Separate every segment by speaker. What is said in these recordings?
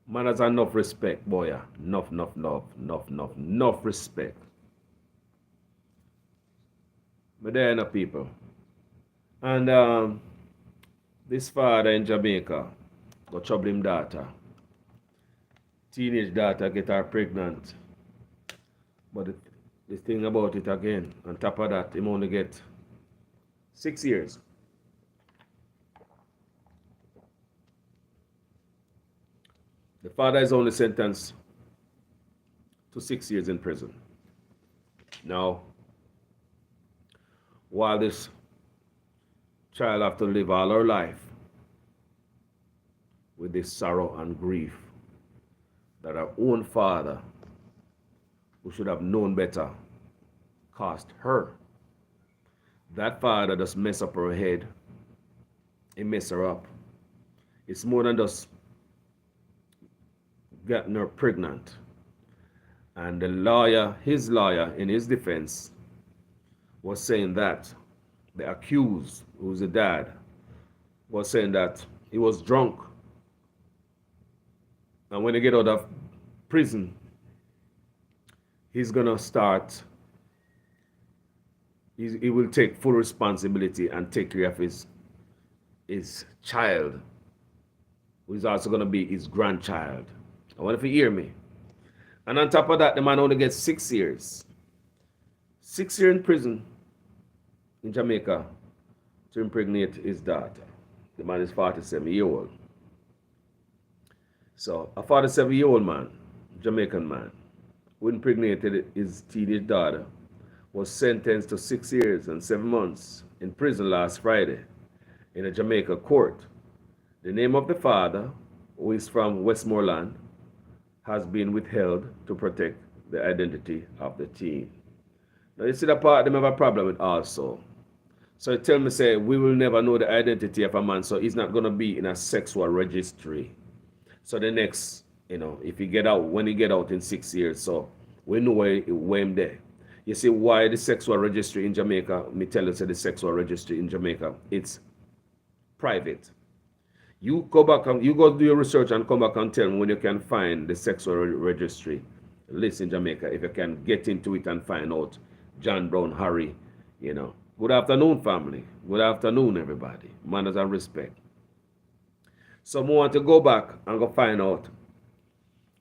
Speaker 1: Man has enough respect, boy. Yeah. Enough respect. But there are enough people. And this father in Jamaica got trouble him daughter. Teenage daughter get her pregnant. But the thing about it again, on top of that, him only get 6 years. The father is only sentenced to 6 years in prison. Now, while this child have to live all her life with this sorrow and grief that her own father, who should have known better, cost her. That father just mess up her head. He mess her up. It's more than just getting her pregnant. And the lawyer, his lawyer, in his defense, was saying that the accused, who's the dad, was saying that he was drunk. And when he get out of prison, he's gonna start, he will take full responsibility and take care of his child, who is also gonna be his grandchild. I wonder if you hear me. And on top of that, the man only gets 6 years. 6 years in prison in Jamaica to impregnate his daughter. The man is 47-year-old. So a 47-year-old man, Jamaican man, who impregnated his teenage daughter, was sentenced to 6 years and 7 months in prison last Friday in a Jamaica court. The name of the father, who is from Westmoreland, has been withheld to protect the identity of the teen. Now you see the part them have a problem with also. So tell me, say, we will never know the identity of a man, so he's not gonna be in a sexual registry. So the next, if he get out, when he get out in 6 years, so we know where him there. You see why the sexual registry in Jamaica, me tell you, say the sexual registry in Jamaica, it's private. You go back and you go do your research and come back and tell me when you can find the sexual registry list in Jamaica, if you can get into it and find out John Brown, Harry. Good afternoon, family. Good afternoon, everybody. Manners and respect. So I want to go back and go find out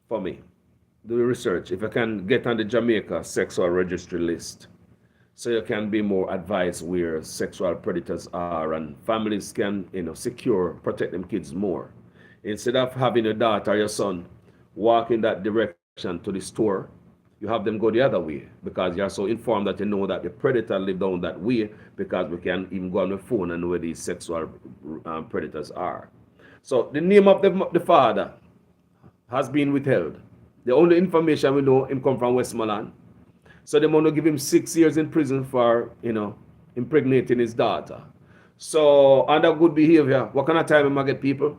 Speaker 1: for me. Do the research. If you can get on the Jamaica sexual registry list, so you can be more advised where sexual predators are and families can, secure, protect them kids more. Instead of having your daughter or your son walk in that direction to the store, you have them go the other way because you're so informed that you know that the predator live down that way because we can even go on the phone and know where these sexual predators are. So the name of the father has been withheld. The only information we know him come from Westmoreland. So they want to give him 6 years in prison for, impregnating his daughter. So under good behavior, what kind of time am I get people?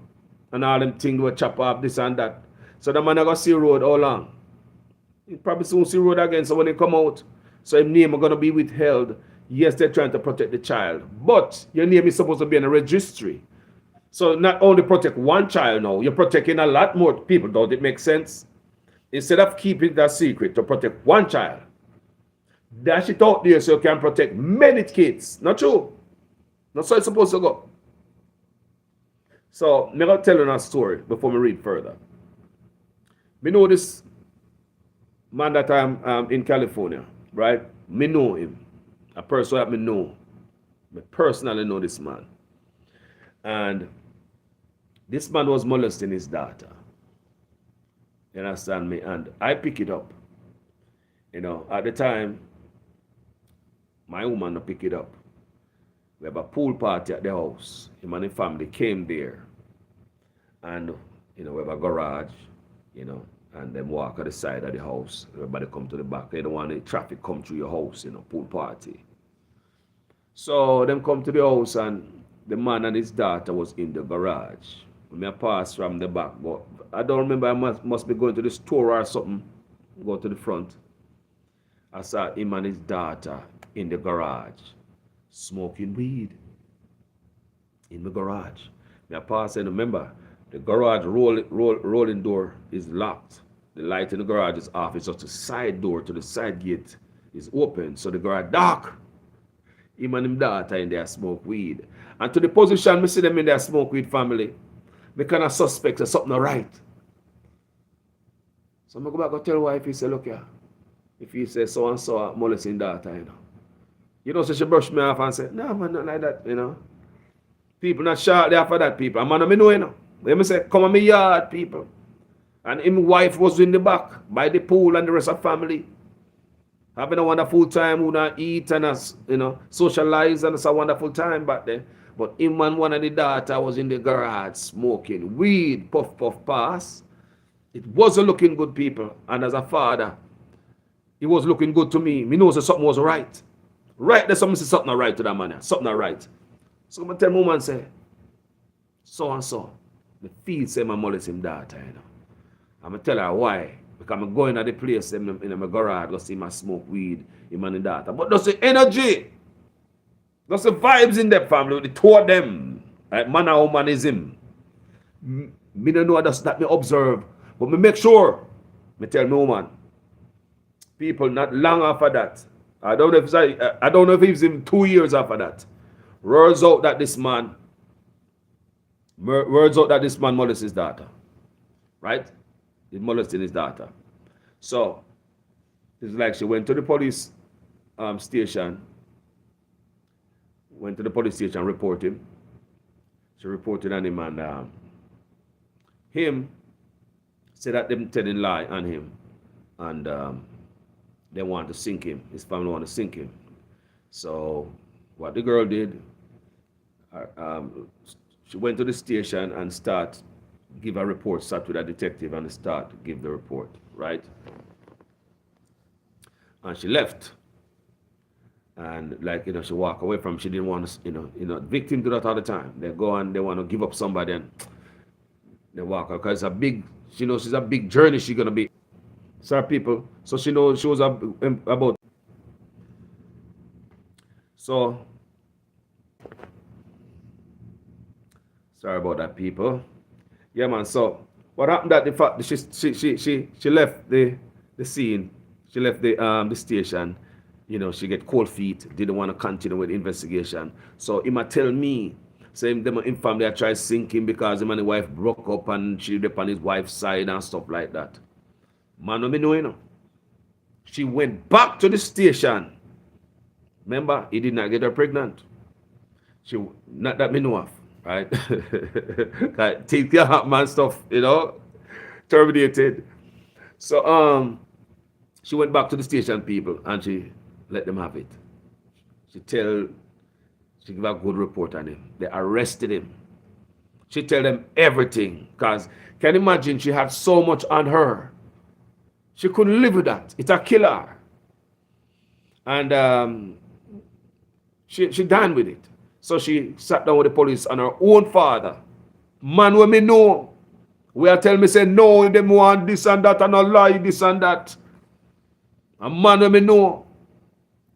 Speaker 1: And all them things will chop off this and that. So the man I go see road how long? He probably soon see road again. So when they come out, so his name are gonna be withheld. Yes, they're trying to protect the child. But your name is supposed to be in a registry. So not only protect one child now, you're protecting a lot more people. Don't it make sense? Instead of keeping that secret to protect one child, dash it out there so you can protect many kids. Not true. Not so it's supposed to go. So I'm going to tell you a story before we read further. Me know this man that I'm in California, right? Me know him. A person that me know. Me personally know this man. And this man was molesting his daughter. You understand me? And I pick it up. At the time, my woman pick it up. We have a pool party at the house. Him and the family came there. And, we have a garage, and them walk at the side of the house. Everybody come to the back. They don't want the traffic come through your house, pool party. So them come to the house and the man and his daughter was in the garage. When I pass from the back, but I don't remember, I must be going to the store or something. Go to the front. I saw him and his daughter in the garage smoking weed in the garage. I pass and remember, The garage rolling door is locked. The light in the garage is off. It's just the side door to the side gate is open. So the garage dark. Him and him daughter in there smoke weed. And to the position me see them in there smoke weed family, me kind of suspect that something not right. So I go back and tell wife, he say, look here, if he say so and so molesting daughter, so she brush me off and say, no man, not like that, People not shortly after that, people. A man I know, Let me say, come on my yard, people. And him wife was in the back by the pool and the rest of family. Having a wonderful time, who not eat and socialize, and it's a wonderful time back then. But him and one of the daughter was in the garage smoking weed, puff pass. It wasn't looking good, people. And as a father, it was looking good to me. Me knows that something was right. Right, there's something not right to that man. Something not right. So I'm going to tell woman, say, so and so. The feel say my molest him daughter, I'm going to tell her why. Because I'm going to the place in my garage to see my smoke weed, him and the daughter. But that's the energy. That's the vibes in that family. The two of them. Like man and humanism. Me don't know that me observe. But me make sure. Me tell no man. People not long after that. I don't know if it's even 2 years after that. Words out that this man molested his daughter. Right? He molested his daughter. So it's like she went to the police station. Went to the police station, report him. She reported on him, and him said that them telling lie on him, and they want to sink him. His family want to sink him. So what the girl did, she went to the station and give a report, sat with a detective and give the report, right? And she left. And she walk away from, she didn't want to, victim do that all the time. They go and they want to give up somebody and they walk out. Because she's a big journey she's going to be. Sorry, people. So she was about. So, sorry about that, people. Yeah, man. So what happened that the fact she left the scene, she left the station. She get cold feet, didn't want to continue with the investigation. So he might tell me, say them in family I try sinking because him and the wife broke up and she was on his wife's side and stuff like that. Man, me know, She went back to the station. Remember, he did not get her pregnant. Not that me know of, right? Take care man stuff, terminated. So she went back to the station people and she let them have it. She give a good report on him. They arrested him. She tell them everything. Because can you imagine she had so much on her. She couldn't live with that. It's a killer. And she done with it. So she sat down with the police and her own father. Man, when me know. We are telling me say no, them want this and that and a lie, this and that. A man when me know.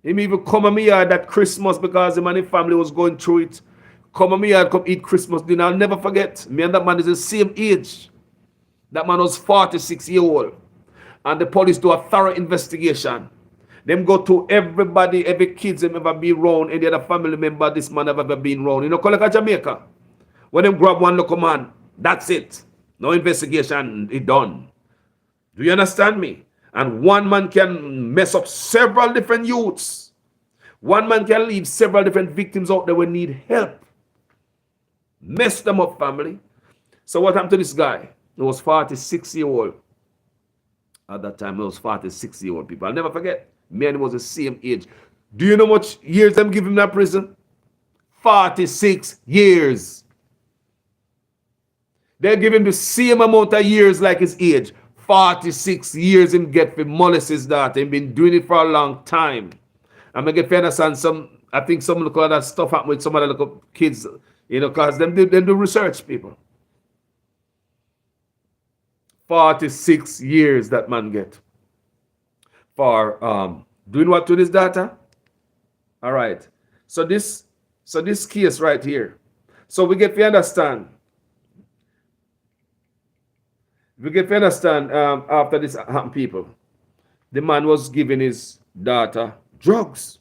Speaker 1: Him even come to me yard that Christmas because him and his family was going through it. Come to me yard, come eat Christmas dinner. I'll never forget. Me and that man is the same age. That man was 46 years old. And the police do a thorough investigation. Them go to everybody, every kids them ever been around, any other family member this man have ever been around. Like Jamaica. When them grab one local man, that's it. No investigation, it done. Do you understand me? And one man can mess up several different youths. One man can leave several different victims out there who need help. Mess them up, family. So what happened to this guy? He was 46 years old. At that time, he was 46 years old, people. I'll never forget. Me and him was the same age. Do you know how much years them give him in that prison? 46 years. They give him the same amount of years like his age. 46 years him get for molest his daughter. He's been doing it for a long time. I'm going to get to understand I think some of that stuff happen with some of the little kids, because them do research, people. 46 years that man get for doing what to his daughter. All right. So this case right here. So we get to understand If you get to understand, after this happened, people, the man was giving his daughter drugs,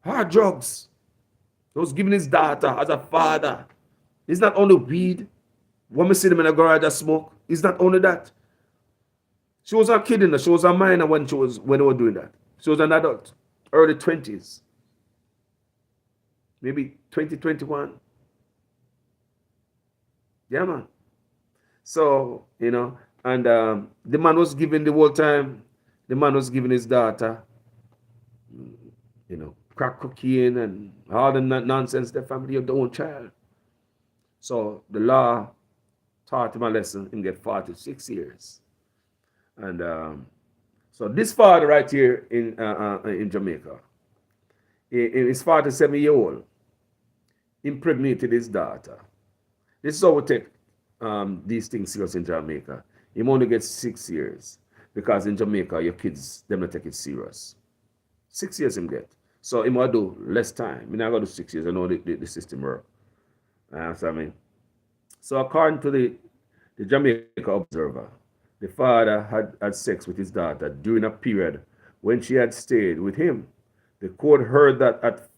Speaker 1: hard drugs. He was giving his daughter as a father. It's not only weed. When we see them in the garage smoke, it's not only that. She was a kid in her. She was a minor when they were doing that. She was an adult, early 20s, maybe 2021. Yeah, man. So, and the man was giving the whole time, the man was giving his daughter, crack cocaine and all the nonsense the family of their own child. So the law taught him a lesson and get 46 years. And so this father right here in Jamaica, his 47-year-old, impregnated his daughter. This is how we take these things serious in Jamaica. He only gets 6 years because in Jamaica, your kids, them not take it serious. 6 years him get. So he might do less time. I not going to do 6 years. I know the system work. Understand me? So according to the Jamaica Observer, the father had sex with his daughter during a period when she had stayed with him. The court heard that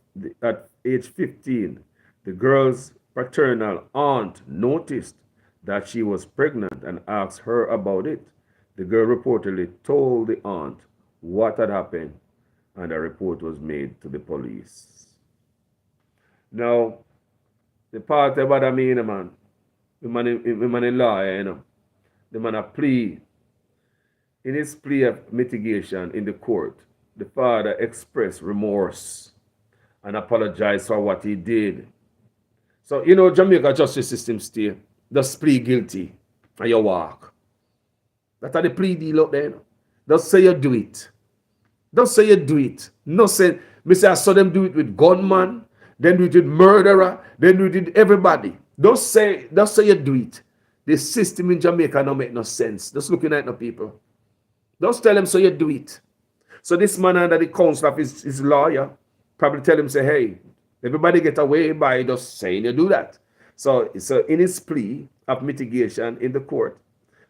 Speaker 1: at age 15, the girl's paternal aunt noticed that she was pregnant and asked her about it. The girl reportedly told the aunt what had happened, and a report was made to the police. Now, the part about I mean, man, the man in law, the man a plea. In his plea of mitigation in the court, the father expressed remorse and apologized for what he did. So, Jamaica justice system still just plead guilty and you walk. That's how the plea deal up there. Just say you do it. Don't say you do it. No say, I saw them do it with gunman, then do it with murderer, then do it with everybody. Don't say you do it. The system in Jamaica don't make no sense. Just looking at the people. Just tell him so you do it. So this man under the counsel of his lawyer probably tell him, say, hey, everybody get away by just saying you do that. So in his plea of mitigation in the court,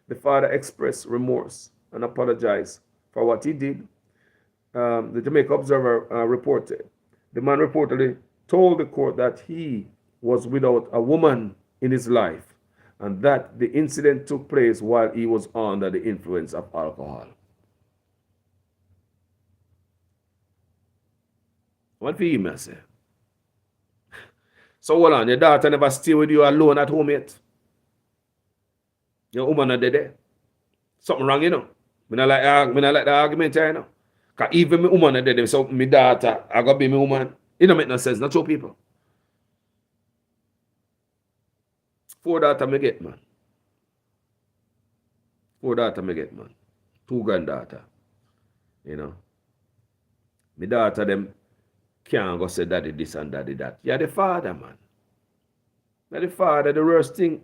Speaker 1: the father expressed remorse and apologized for what he did. The Jamaica Observer reported, the man reportedly told the court that he was without a woman in his life and that the incident took place while he was under the influence of alcohol. What for him, I say? So hold on, your daughter never stay with you alone at home yet? Your woman are dead. Something wrong, I not like the argument, Because even my woman are dead, so my daughter, I got to be my woman. It don't make no sense, not show people. 4 daughters me get, man. 4 daughters me get, man. 2 granddaughter. My daughter, them can't go say daddy this and daddy that. You're the father, man. You're the father, the worst thing.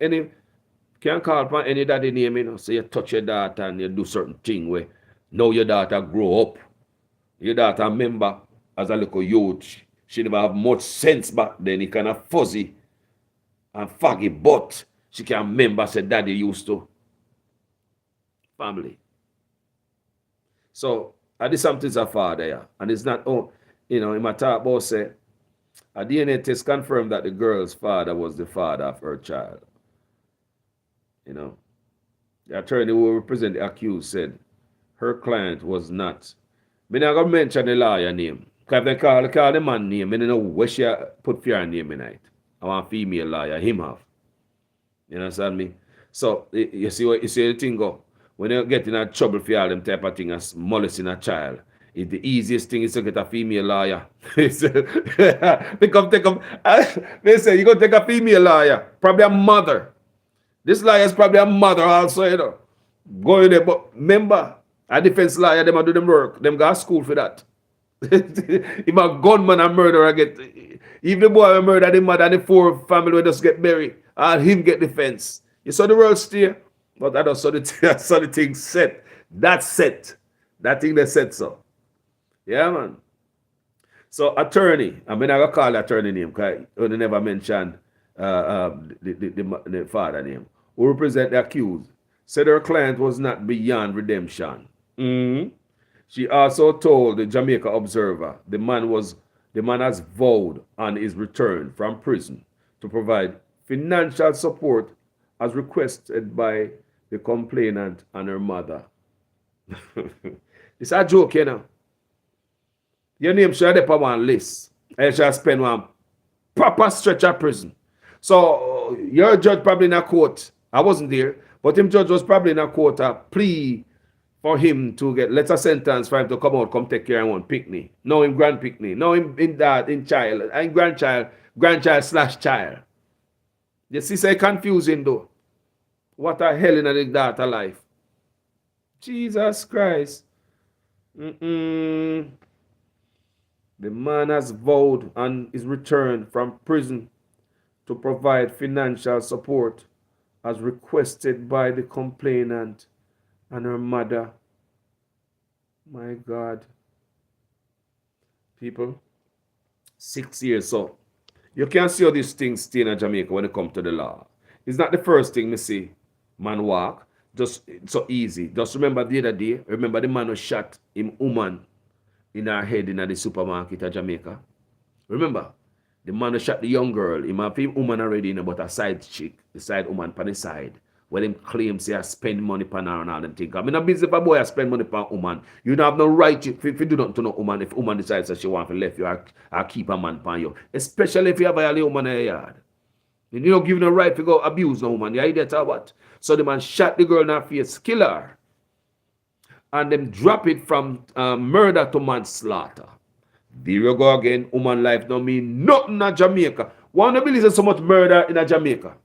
Speaker 1: Can't call upon any daddy name, So you touch your daughter and you do certain thing where now your daughter grow up. Your daughter remember as a little youth, she never have much sense back then. He kind of fuzzy and foggy, but she can remember say daddy used to. Family. So, this something's a father, yeah. And it's not, in my talk about say, a DNA test confirmed that the girl's father was the father of her child. The attorney who represented the accused said her client was not. I'm not going to mention the lawyer name. Because if they call the man name, I don't know where she put for her name in it. I want a female lawyer, him have. You understand me? So, you see the thing go? When you get in trouble for all them type of thing as molesting a child, the easiest thing is to get a female lawyer. They say, you go take a female lawyer, probably a mother. This lawyer is probably a mother also, Go in there, but remember, a defense lawyer, them do them work. Them go to school for that. If a gunman and murderer get, even the boy who murder the mother and the 4 family will just get buried, and him get defense. You saw the world steer, but I just saw the thing set. That's set. That thing they set so. Yeah, man. So attorney, I'm not gonna call the attorney name because you never mentioned the father name. who represent the accused, said her client was not beyond redemption. Mhm. She also told the Jamaica Observer the man has vowed on his return from prison to provide financial support as requested by the complainant and her mother. It's a joke, you know. Your name should have on one list. And you should spend one proper stretch of prison. So your judge probably in a court. I wasn't there, but him judge was probably in a court a plea for him to get letter sentence for him to come out, come take care of one picnic. No, him grand picnic. No, him in that, in child, and grandchild slash child. You see, say confusing though. What a hell in a daughter life. Jesus Christ. The man has vowed on his return from prison to provide financial support as requested by the complainant and her mother. My God. People, 6 years. So you can see how these things stay in Jamaica when it comes to the law. It's not the first thing me see man walk. Just so easy. Just remember the other day, remember the man who shot him woman in her head in the supermarket of Jamaica. Remember? The man who shot the young girl, him have him woman already in about a side chick, the side woman on the side. Well, him claims he spend money on her and all them things. I mean, a busy if a boy spend money on a woman. You don't have no right if you do not to know woman, if woman decides that she want to left you or keep a man on you. Especially if you have a woman in your yard. You don't give no right to go abuse no woman. You idiot or what? So the man shot the girl in her face, kill her. And then drop it from murder to manslaughter. There you go again. Woman life don't mean nothing in Jamaica. One believe there's so much murder in Jamaica.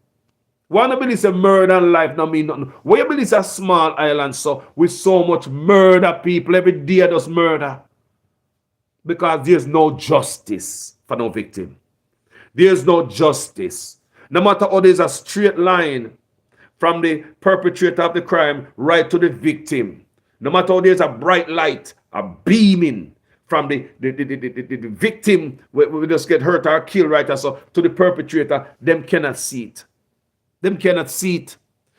Speaker 1: One believe a murder in life don't mean nothing. Where you believe it's a small island so with so much murder people every day does murder. Because there's no justice for no victim. There's no justice. No matter how there's a straight line from the perpetrator of the crime right to the victim. No matter how there's a bright light, a beaming from the victim, we just get hurt or killed right so to the perpetrator, them cannot see it. Them cannot see it.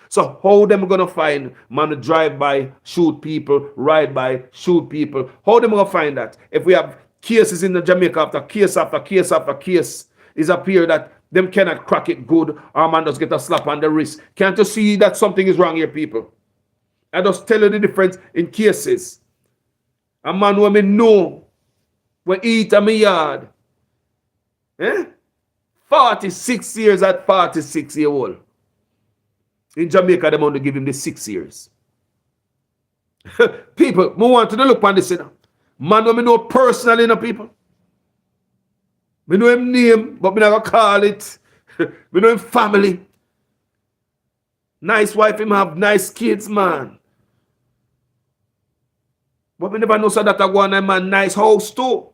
Speaker 1: So how them gonna find man to drive by, shoot people, ride by, shoot people? How them gonna find that? If we have cases in the Jamaica after case after case after case, it's appear that them cannot crack it good, or man just get a slap on the wrist. Can't you see that something is wrong here, people? I just tell you the difference in cases. A man who me know when eat in my yard. 46 years at 46 years old. In Jamaica, they want to give him the 6 years. People, I want to look on this, you know. Man who me know personally, you know, people. Me know him name, but me not gonna call it. Me know him family. Nice wife, him have nice kids, man. But me never know so that I go on a man nice house too.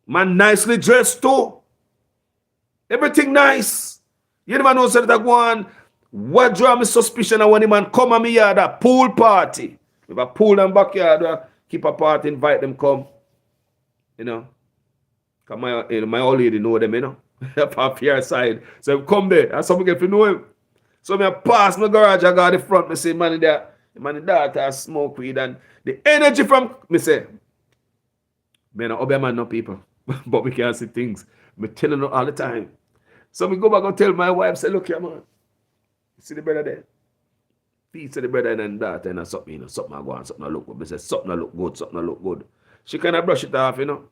Speaker 1: Man nicely dressed too. Everything nice. You never know so that I go on. What draw me suspicion of when the man come at me yard a pool party. If a pool and backyard, keep a party, invite them come. You know. Because my old lady know them, you know. Off your side. So come there. And some get to know him. So I pass my garage, I got the front, I say, man, there, man, the daughter smoke weed, and the energy from, me say, man, I obey man, no people, but we can't see things. Me telling her all the time. So me go back and tell my wife, say, look here, man, you see the brother there? Peace to the brother and daughter, and something, you know, something I go on, something I look good. Me say, something I look good, something I look good. She kind of brush it off, you know.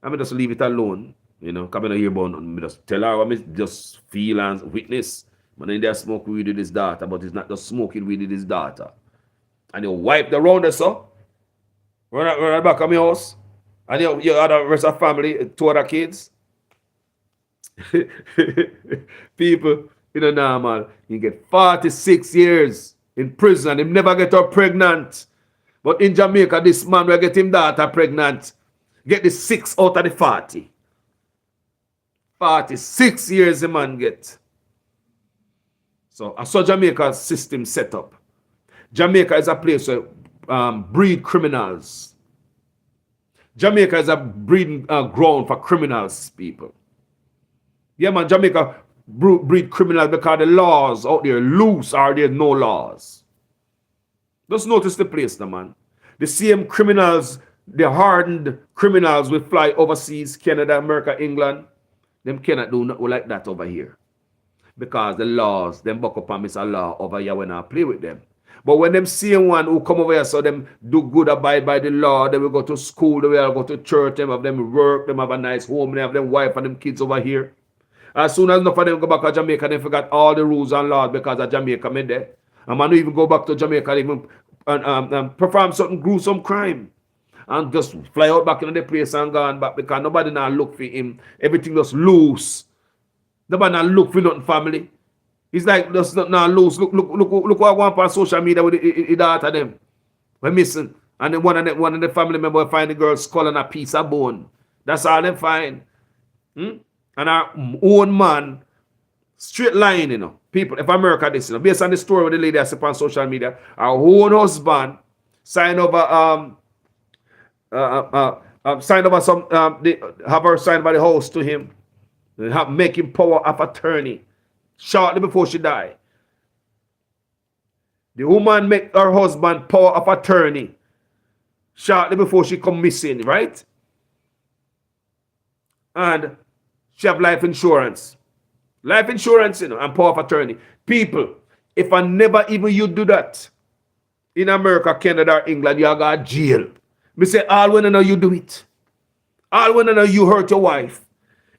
Speaker 1: I mean, just leave it alone, you know, come in here, about me just tell her what me just feel and witness. Man in there smoke weed with his daughter, but he's not just smoking weed with his daughter. And you wipe the round there, so. Run back at my house. And you had the rest of family, 2 other kids. People, you know, normal. You get 46 years in prison and him never get her pregnant. But in Jamaica, this man will get him daughter pregnant. Get the 6 out of the 40. 46 years the man get. So I saw Jamaica's system set up. Jamaica is a place where breed criminals. Jamaica is a breeding ground for criminals, people. Yeah, man, Jamaica breed criminals because the laws out there loose or there's no laws. Just notice the place, now, man. The same criminals, the hardened criminals will fly overseas, Canada, America, England. Them cannot do nothing like that over here. Because the laws, them buck up and miss a law over here when I play with them. But when them same one who come over here, so them do good, abide by the law, they will go to school, they will go to church, them have them work, them have a nice home, they have them wife and them kids over here. As soon as enough of them go back to Jamaica, they forgot all the rules and laws because of Jamaica made there. And man even go back to Jamaica and perform certain gruesome crime. And just fly out back in the place and gone back because nobody now look for him. Everything just loose. Nobody now look for nothing family. It's like just not now loose. Look what I want on social media with the daughter them. We're missing. And then one of the family members find the girl's skull and a piece of bone. That's all they find. And our own man, straight line, you know. People, if America this, you know, based on the story with the lady I see on social media, our own husband signed over signed over some they have her signed by the house to him. They have making power of attorney shortly before she died. The woman make her husband power of attorney shortly before she come missing, right? And she have life insurance. Life insurance, you know, and power of attorney. People, if I never even you do that in America, Canada, or England, you got jail. Me say, all when I know you do it. All when I know you hurt your wife.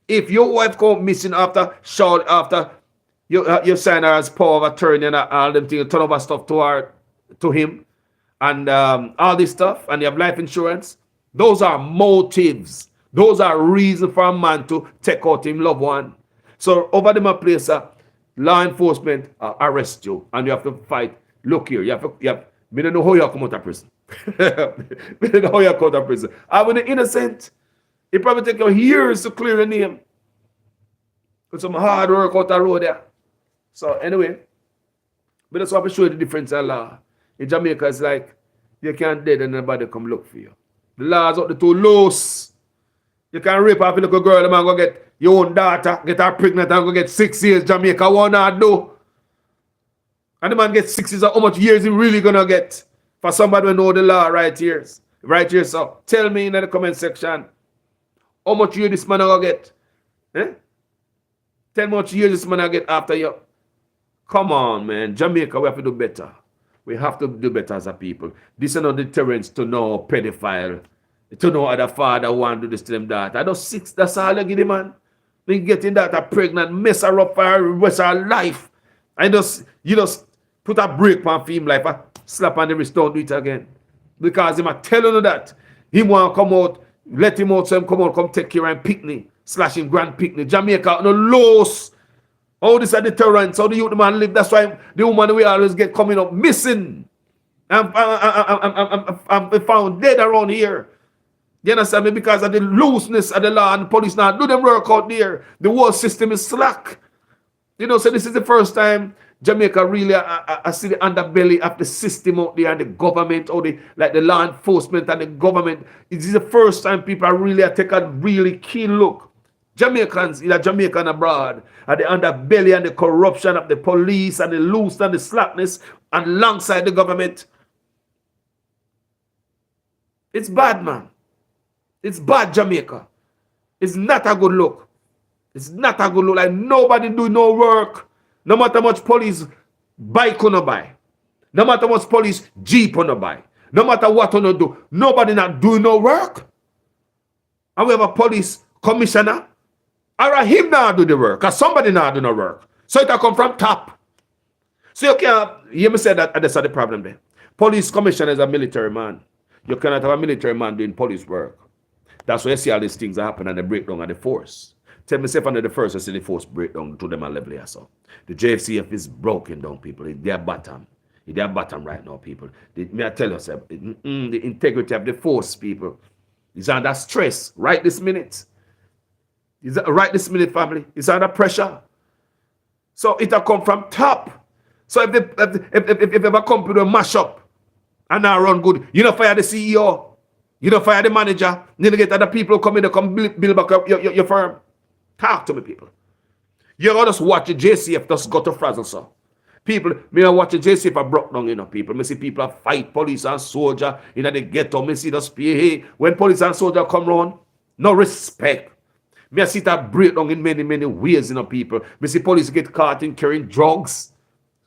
Speaker 1: If your wife come missing after you sign her as power of attorney and all them things, turn over stuff to him, and all this stuff, and you have life insurance, those are motives. Those are reasons for a man to take out him loved one. So over the place, law enforcement arrest you, and you have to fight. Look here, you have. Me don't know how you come out of prison. Me don't know how you come out of prison. I when the innocent, it probably take you years to clear the name. Put some hard work out the road there. So anyway, but that's why I show you the difference in law. In Jamaica, it's like you can't dead and nobody come look for you. The laws out the too loose. You can rape off a little girl, the man go get your own daughter, get her pregnant and go get 6 years. Jamaica won't not do. And the man gets 6 years. How much years he really gonna get? For somebody who know the law right here. Right here, so tell me in the comment section. How much years this man gonna get? Eh? Tell me how much years this man gonna get after you. Come on, man. Jamaica, we have to do better. We have to do better as a people. This is not deterrence to know pedophile. To know other father want to do this to them that. I just 6, that's all you give the man. Then getting that pregnant, mess her up for the rest of her life. And you just put a break on film life, slap on the wrist, don't do it again. Because him are telling you that. He want to come out, let him out, so him come out, come take care and picnic, slashing grand picnic. Jamaica, no loss. All this are deterrence, how the youth man live. That's why the woman we always get coming up missing. I'm found dead around here. You understand me? Because of the looseness of the law and the police now do them work out there. The whole system is slack. You know, so this is the first time Jamaica really I see the underbelly of the system out there and the government, or the law enforcement and the government. It is the first time people are really take a really keen look. Jamaicans, either Jamaican abroad, at the underbelly and the corruption of the police and the loose and the slackness and alongside the government. It's bad, man. It's bad, Jamaica. It's not a good look. It's not a good look. Like nobody do no work. No matter how much police bike on buy. No matter how much police jeep on buy. No matter what on do. Nobody not do no work. And we have a police commissioner. Or him not do the work. Because somebody not do no work. So it come from top. So you can't, hear me say that, that's the problem there. Police commissioner is a military man. You cannot have a military man doing police work. That's why you see all these things happen and they break down at the force. Tell myself under the first, I see the force break down to them a level here. So the JFCF is broken down, people. It's their bottom. It's their bottom right now, people. May I tell yourself, the integrity of the force, people, is under stress right this minute. Right this minute, family. It's under pressure. So it'll come from top. So if a company will mash up and not run good, you don't fire the CEO. You don't fire the manager. You don't get other people coming to come build back up your firm. Talk to me, people. You gotta just watch the JCF just go to frazzle, so. People, me I watch the JCF a broke down, people. Me see people fight police and soldier in the ghetto. Me see the spear. Hey, when police and soldier come round, no respect. Me I see that break down in many, many ways, people. Me see police get caught in carrying drugs.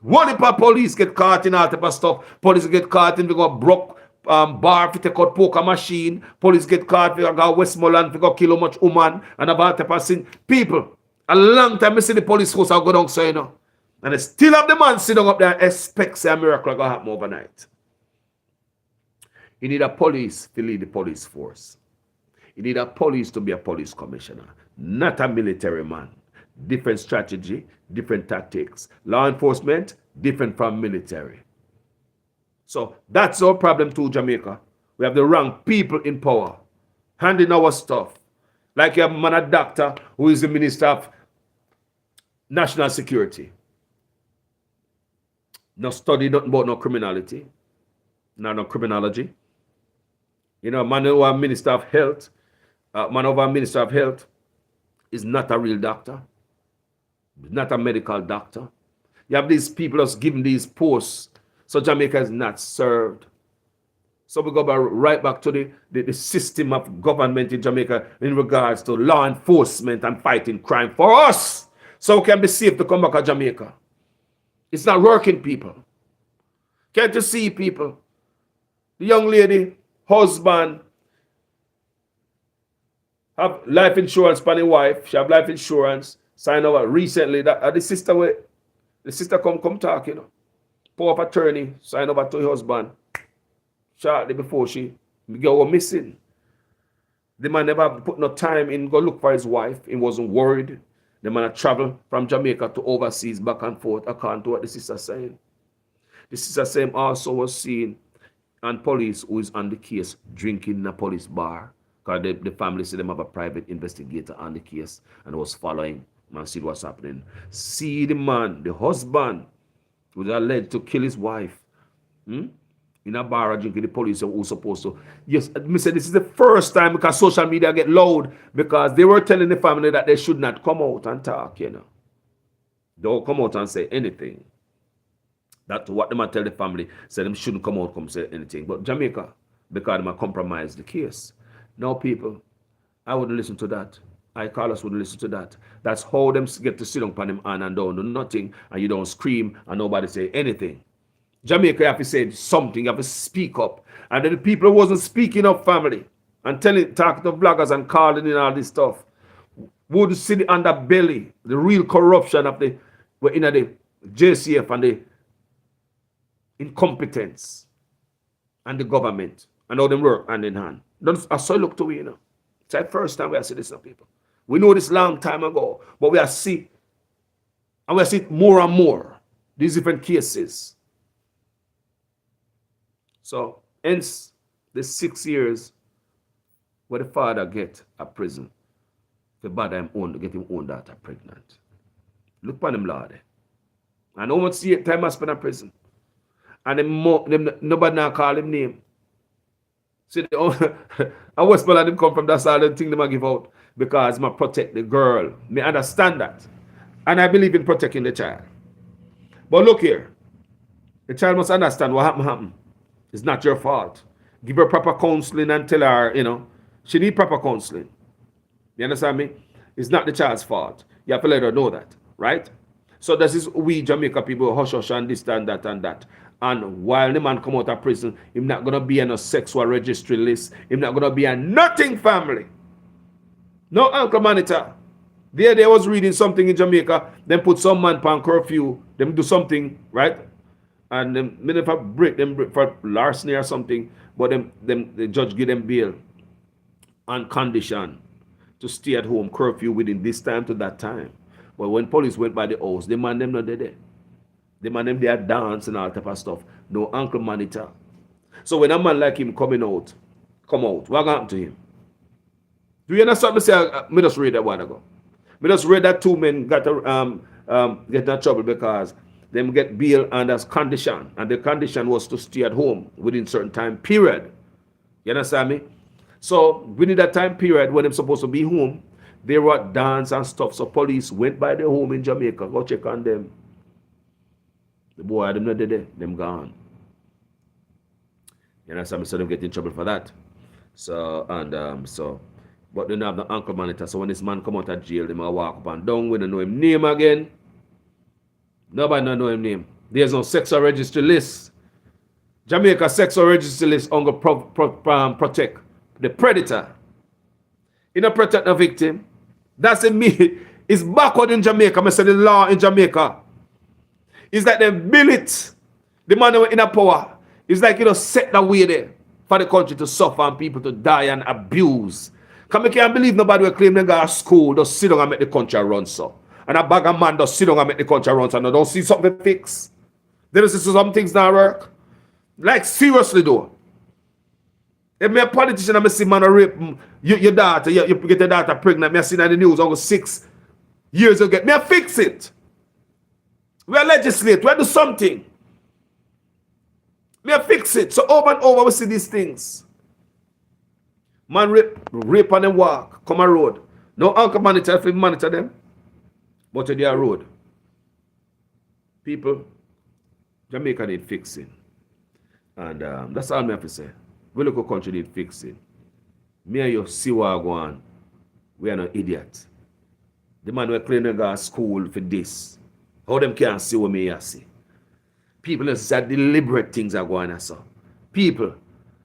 Speaker 1: What if police get caught in all type of stuff? Police get caught in, we go broke bar if you take out poker machine. Police get caught, we go Westmoreland, we go kill how much woman and about type of sin. People, a long time I see the police force go down, so and they still have the man sitting up there and expect a miracle going to happen overnight. You need a police to lead the police force. You need a police to be a police commissioner, not a military man. Different strategy, different tactics. Law enforcement, different from military. So that's our problem too, Jamaica. We have the wrong people in power, handling our stuff. Like you have a man, a doctor, who is the Minister of National Security. No study nothing about no criminality, no criminology. Man who are Minister of Health, man over Minister of Health is not a real doctor, not a medical doctor. You have these people that's given these posts, so Jamaica is not served. So we go right back to the system of government in Jamaica in regards to law enforcement and fighting crime for us, so we can be safe to come back to Jamaica. It's not working, people. Can't you see, people? The young lady, husband, have life insurance for the wife. She have life insurance. Signed over recently. That the sister come talk, Power of attorney, signed over to her husband. Shortly before she go missing. The man never put no time in go look for his wife. He wasn't worried. The man had traveled from Jamaica to overseas, back and forth, according to what the sister saying. The sister saying also was seen and police who is on the case drinking in a police bar. Because the family said them have a private investigator on the case and was following and see what's happening. See the man, the husband, who was alleged to kill his wife. In a bar drinking, the police who supposed to. Yes, I said this is the first time because social media get loud because they were telling the family that they should not come out and talk, Don't come out and say anything. That's what they might tell the family, say them shouldn't come out, come say anything. But Jamaica, because they might compromise the case. Now, people, I wouldn't listen to that. I, Carlos, wouldn't listen to that. That's how them get to sit on them and don't do nothing, and you don't scream, and nobody say anything. Jamaica, you have to say something, you have to speak up. And then the people who wasn't speaking up, family, and talking to bloggers and calling in all this stuff, would see the underbelly, the real corruption of the JCF and the incompetence and the government and all them work hand in hand. I saw look to we, It's the first time we are seeing this, people. We know this long time ago, but we are see, and we are see more and more these different cases. So, hence the 6 years where the father get a prison, the bother him get him own daughter pregnant. Look upon him, Lord. And how much time I spend in prison. And nobody now call him name. See, I was let him come from that side of the thing they give out because I protect the girl. Me understand that. And I believe in protecting the child. But look here. The child must understand what happened. It's not your fault. Give her proper counseling and tell her, she need proper counseling. You understand me? It's not the child's fault. You have to let her know that, right? So this is we Jamaica people hush and this and that and that. And while the man come out of prison, he's not going to be on a sexual registry list. He's not going to be a nothing family. No Uncle Manita. There was reading something in Jamaica. Then put some man on curfew. Them do something, right? And them if I break them for larceny or something. But the judge give them bail on condition to stay at home curfew within this time to that time. But when police went by the house, the man them not there. The man them there dance and all type of stuff. No Uncle Manita. So when a man like him come out, what happened to him? Do you understand me say me just read that one ago? Me just read that two men got get in trouble because them get bail under condition. And the condition was to stay at home within certain time period. You understand me? So within that time period when they're supposed to be home, They were at dance and stuff. So police went by their home in Jamaica, go check on them. The boy, them not dead, them gone. You know, so them get in trouble for that. So, but they don't have the ankle monitor. So when this man come out of jail, they might walk up and down. We don't know him name again. Nobody don't know him name. There's no sexual registry list. Jamaica sexual registry list only protect the predator. You don't protect the victim. That's it me. It's backward in Jamaica. I say the law in Jamaica. It's like they build it. The man in a power. It's like, set the way there for the country to suffer and people to die and abuse. Because I can't believe nobody will claim they go to school, just sit down and make the country run so. And a bag of man just sit down and make the country run so. And they don't see something fix. They don't see some things not work. Like, seriously though. If me a politician and I see man rape your daughter, you get your daughter pregnant, me I see that in the news, over 6 years ago, me I fix it. We are legislate, we do something. Me I fix it. So over and over we see these things. Man rape on them walk, come a road. No anchor monitor if we monitor them. But to their road. People, Jamaica need fixing. And that's all me have to say. We look at country need fixing. Me and you see what I go on. We are no idiot. The man who claim to go to school for this. How them can't see what me see? People just say deliberate things are going on. So. People,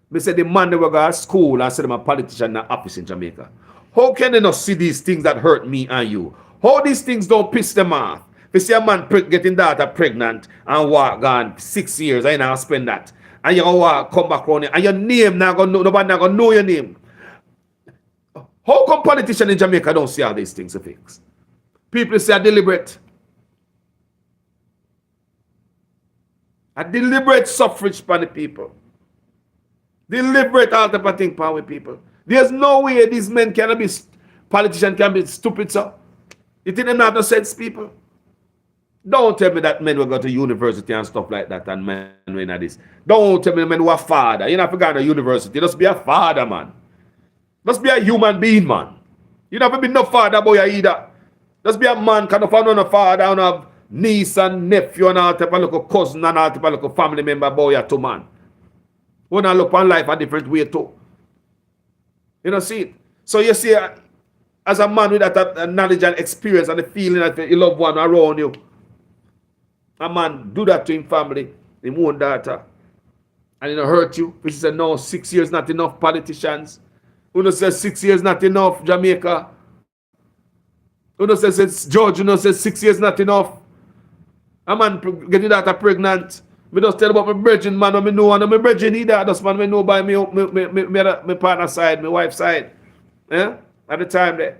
Speaker 1: me say the man that will go to school and say them a politician in the office in Jamaica. How can they not see these things that hurt me and you? How these things don't piss them off? If you see a man getting daughter pregnant and walk gone 6 years, I now spend that. And you go come back around here, and your name now gonna know, nobody now gonna know your name. How come politicians in Jamaica don't see all these things to fix? People say are deliberate. A deliberate suffrage by the people. Deliberate all type of thing power people. There's no way these men can be politicians can be stupid, sir. You think they have no sense, people? Don't tell me that men will go to university and stuff like that and men win at this. Don't tell me men who are father. You don't have to go to university. Just be a father, man. Just be a human being, man. You don't have to be no father boy either. Just be a man, kind of have a father and have niece and nephew and all type of little cousin and all type of little family member boy too, man. We not look on life a different way too. You know, see it. So you see, as a man with that knowledge and experience and the feeling that you love one around you, a man do that to his family, his own daughter, and it hurt you. Which is no, 6 years not enough, politicians. Who says 6 years not enough, Jamaica? Who says it's George, who says 6 years not enough? A man get his daughter pregnant. Me just tell about my virgin man, when me know, and my virgin either. That's man me know by my partner side, my wife's side. Yeah? At the time there.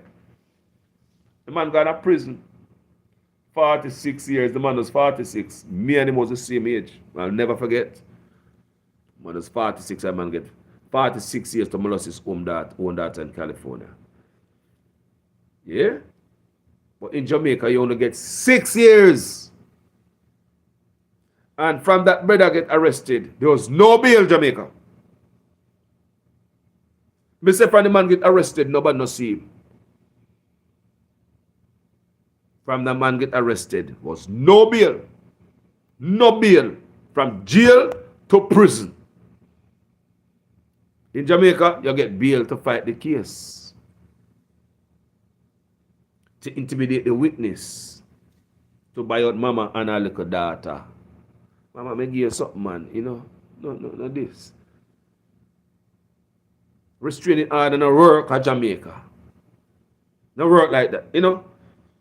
Speaker 1: The man got out of prison. 46 years, the man was 46. Me and him was the same age. I'll never forget. Man was 46, a man get 46 years to molest his own daughter in California. Yeah? But in Jamaica, you only get 6 years. And from that brother get arrested, there was no bail, Jamaica. Me say from the man get arrested, nobody no see him. From the man get arrested was no bail. No bail. From jail to prison. In Jamaica, you get bail to fight the case. To intimidate the witness. To buy out mama and her little daughter. Mama, me give you something, man. You know? No this. Restraining order no work at Jamaica. No work like that. You know?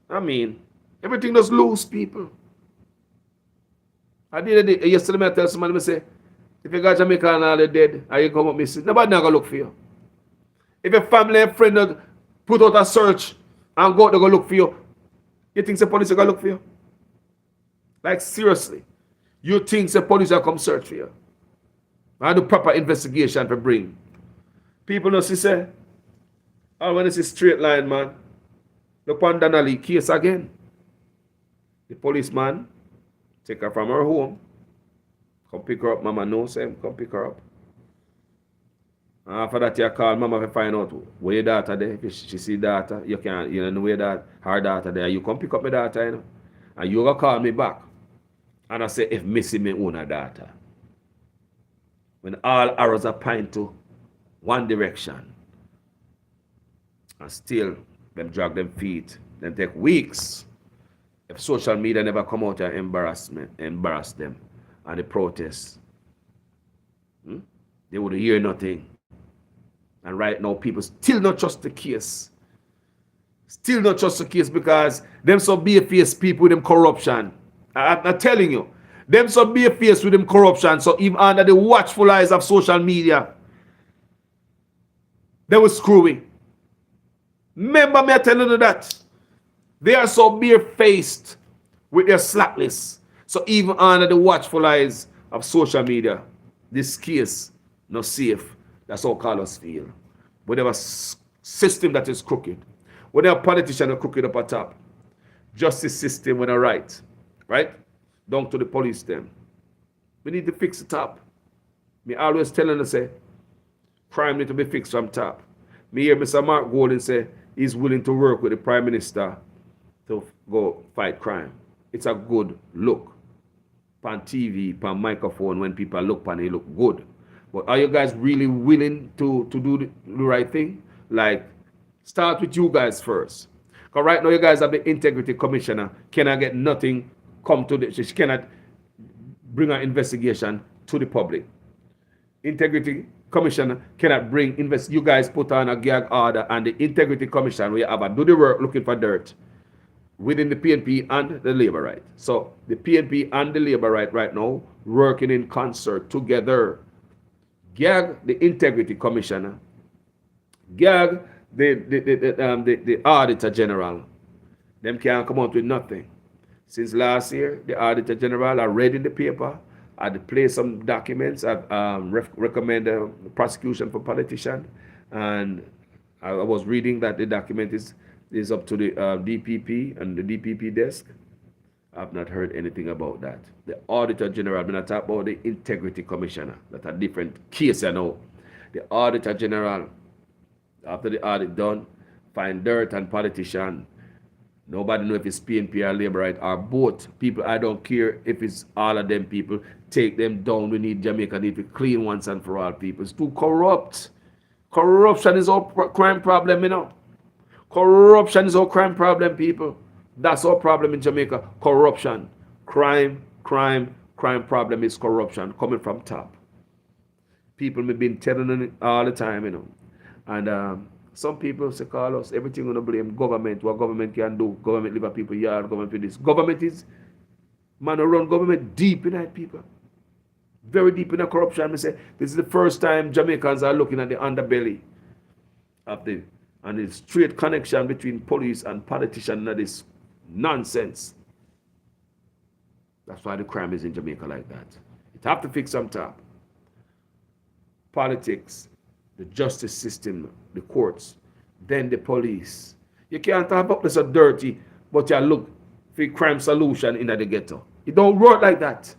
Speaker 1: I mean, everything just loose, people. Yesterday I tell somebody, I say, if you got Jamaica and all the dead, and you come up missing, nobody not going to look for you. If your family and friend put out a search and go out to go look for you, you think the police are going to look for you? Like, seriously. You think the police are come search for you? And do proper investigation for bring. People know, say, oh, when it's a straight line, man, look on Donnelly case again. The policeman take her from her home. Come pick her up. Mama knows him. Come pick her up. After that, you call mama to find out where your daughter there. If she see daughter, you can't, you know where that her daughter there. You come pick up my daughter, you know. And you gonna call me back. And I say, if missing me own a daughter. When all arrows are pointing to one direction. And still, them drag them feet. Then take weeks. If social media never come out and embarrass them and the protests, they would hear nothing. And right now, people still not trust the case. Still not trust the case because them so bare-faced people with them corruption. I'm telling you, them so bare-faced with them corruption. So even under the watchful eyes of social media, they were screwing. Remember me telling you that. They are so bare-faced with their slackness. So even under the watchful eyes of social media, this case not safe. That's how Carlos feel. Whatever system that is crooked, whatever politician are crooked up at top, justice system when I right, down to the police them. We need to fix the top. Me always telling us say, crime need to be fixed from top. Me hear Mr. Mark Golden say he's willing to work with the Prime Minister to go fight crime. It's a good look. On TV, on microphone, when people look on it, look good. But are you guys really willing to do the right thing? Like, start with you guys first. Because right now you guys have the integrity commissioner, cannot get nothing come to the, she cannot bring an investigation to the public. Integrity commissioner cannot bring you guys put on a gag order, and the integrity commission will have a do the work looking for dirt within the PNP and the labor right. So the PNP and the labor right now working in concert together. Gag the integrity commissioner, gag the auditor general. Them can't come out with nothing. Since last year, the auditor general, I read in the paper, I play some documents, I recommend prosecution for politician, and I was reading that the document is up to the DPP and the DPP desk. I've not heard anything about that. The Auditor General, when I talk about the Integrity Commissioner, that's a different case, you know. The Auditor General, after the audit done, find dirt and politician. Nobody know if it's PNP or Labor Right or both. People, I don't care if it's all of them people. Take them down. We need Jamaica need to clean once and for all people. It's too corrupt. Corruption is our crime problem, you know. Corruption is our crime problem, people. That's our problem in Jamaica. Corruption. Crime problem is corruption coming from top. People have been telling it all the time, you know. And some people say, Carlos, everything gonna blame government. What government can do? Government leave a people yard, government for this. Government is, man, run government deep in that people. Very deep in the corruption. I say, this is the first time Jamaicans are looking at the underbelly of the, and the straight connection between police and politician and this nonsense. That's why the crime is in Jamaica like that. It have to fix some top. Politics, the justice system, the courts, then the police. You can't have up this so dirty, but you look for crime solution in the ghetto. It don't work like that.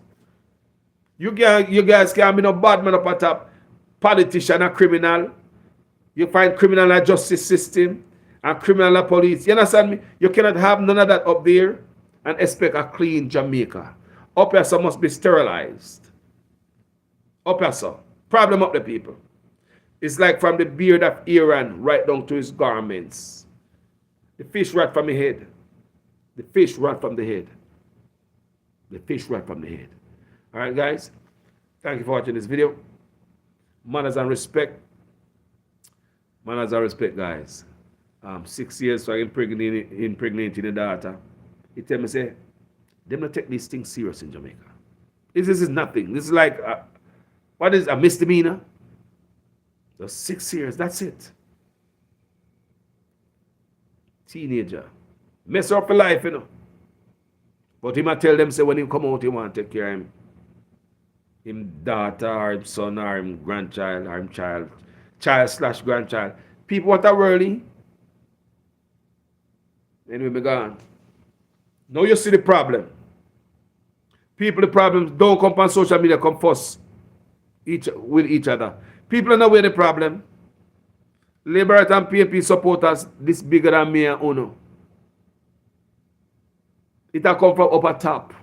Speaker 1: You guys can't be no bad man up at top. Politician and criminal. You find criminal and justice system and criminal and police. You understand me? You cannot have none of that up there and expect a clean Jamaica. Up here, so must be sterilized. Up here, so. Problem up the people. It's like from the beard of Aaron right down to his garments. The fish right from the head. The fish right from the head. The fish right from the head. All right, guys. Thank you for watching this video. Manners and respect. Manners and respect, guys. 6 years for impregnating the daughter. He tell me, say, them not take these things serious in Jamaica. This is nothing. This is like, what is a misdemeanor? So 6 years, that's it. Teenager. Mess up for life, you know. But he might tell them, say, when he come out, he want to take care of him daughter, or him son, or him grandchild, or him child/grandchild. People, what are worldly? Anyway, me gone. Now you see the problem. People, the problems don't come on social media, come first with each other. People are not where the problem. Liberate and PNP supporters this bigger than me and Uno. It a come from upper top.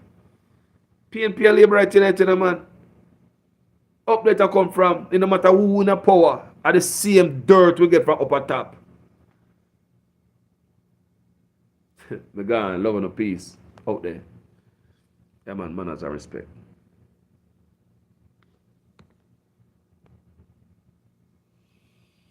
Speaker 1: PNP and Liberate United, man. Up there it come from. It no matter who in the power. Are the same dirt we get from upper top. Me gone, love and peace out there. Yeah, man, manners and respect.